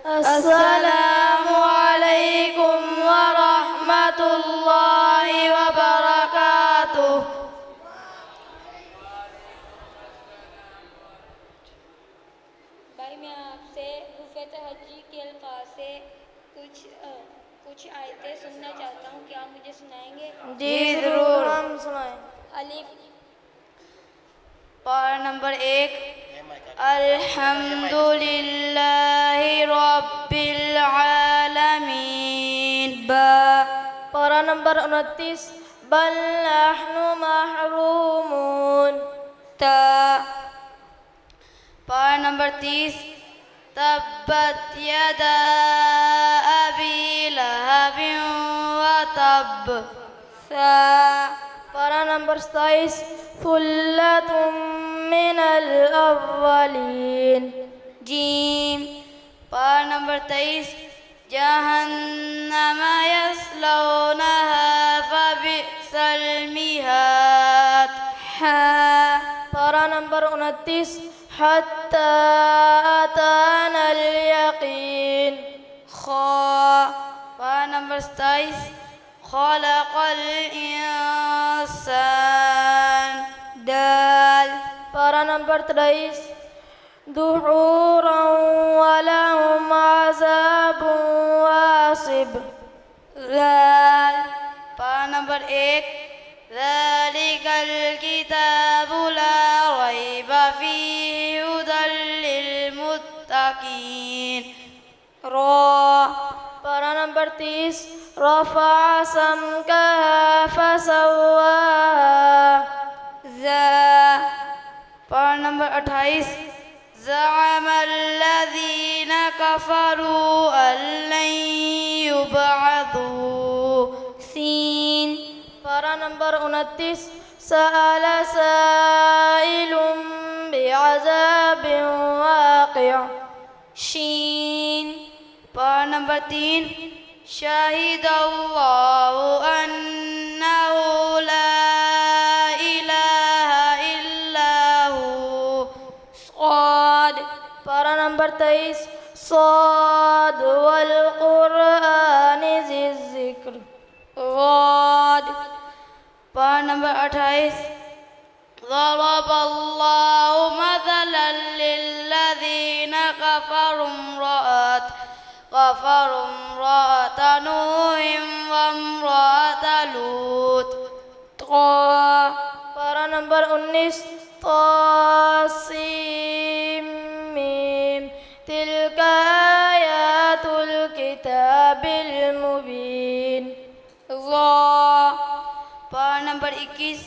Assalamualaikum warahmatullahi wabarakatuh. भाई मैं आपसे हुफ़्फ़त हज्जी के अल्फाज से कुछ आयतें सुनना चाहता हूँ, क्या आप मुझे सुनाएंगे? जी जरूर, हम सुनाएं। अलिफ। पारा नंबर 1, अल्हम्दुलिल्लाहि रब्बिल आलमीन। पारा नंबर 29, बल नहनु महरूमून। पारा नंबर 30, तब्बत यदा अबी लहबिन व तब। पारा नंबर 27, सुल्लतुम मिनल अव्वलीन। जीम। पारा नंबर 23, जहन्नम यस्लौनहा फबिअसल मिहाद। पारा नंबर 29, हत्ता अतानल यकीन। पारा नंबर 27, खलक़ल इंसान। पारा नंबर 23, दुहूरन वलहुम अज़ाबुन वासिब। पारा नंबर 1, ज़ालिकल किताबु ला रैब फ़ीहि हुदल लिल मुत्तक़ीन। पारा नंबर 30, रफ़अ समकहा फसव्वाहा। पारा नंबर 28, ज़अमल्लज़ीना कफ़रू अल्लन युबअथू। पारा नंबर 29, सअल साइलुम बिअज़ाबिन वाक़िअ। पारा नंबर 3, शहिदल्लाहु अन्नहु ला इलाहा इल्लहु। पारा नंबर 23, साद वल क़ुरआनि ज़िक्र। पारा नंबर 28, ज़रबल्लाहु मथलन लिल्लज़ीना कफ़रू इम्रअत नूहिन व इम्रअत लूत। पारा नंबर 19, तासीम मीम, तिल्का आयातुल किताबिल मुबीन। पारा नंबर 21,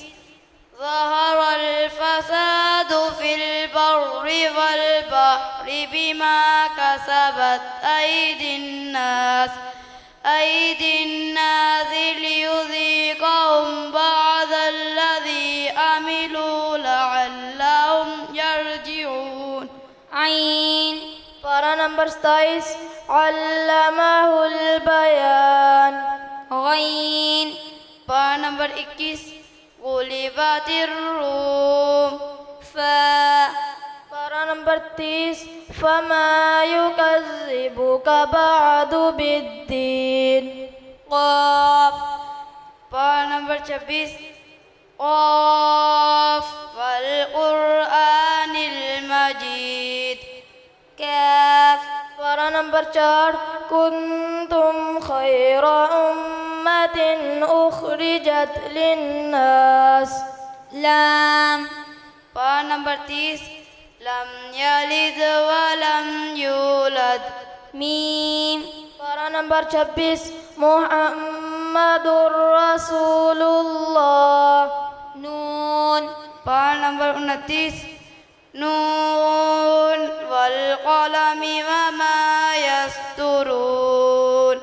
ज़हरल फ़सादु फ़िल बर्रि वल बहरि बिमा कसबत अयदिन नास लियुज़ीक़हुम बअदल्लज़ी अमिलू लअल्लहुम यरजिऊन। पारा नंबर 27, अल्लमहुल बयान। पारा नंबर 21, गुलिबतिर रूम। पारा नंबर 30, फमा युकज़्ज़िबुका बअदु बिद्दीन। पारा नंबर 26, क़ाफ वल क़ुरआनिल मजीद। पारा नंबर 4, कुन्तुम खैरा उम्मतिन उखरिजत लिन्नास। पारा नंबर 30, लम यलिद वलम यूलद। पारा नंबर 26, मुहम्मदुर रसूलुल्लाह। पारा नंबर 29, नून वल क़लमी वमा यस्तुरून।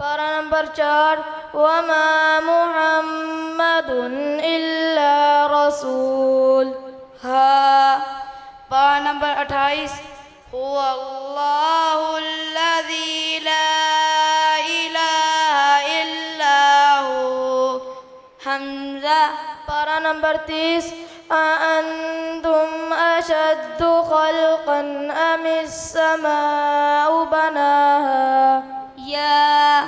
पारा नंबर 4, वमा मुहम्मदुन इल्ला रसूल। पारा नंबर 28, हुवल्लाहुल्लज़ी ला इलाहा इल्ला हु। पारा पारा नंबर 30 أأنتم أشد خلقا أم السماء بناها या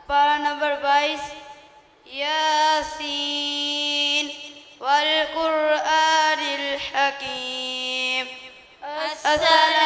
पारा नंबर 22 यासीन वल कुरआनिल हकीम अस्सलाम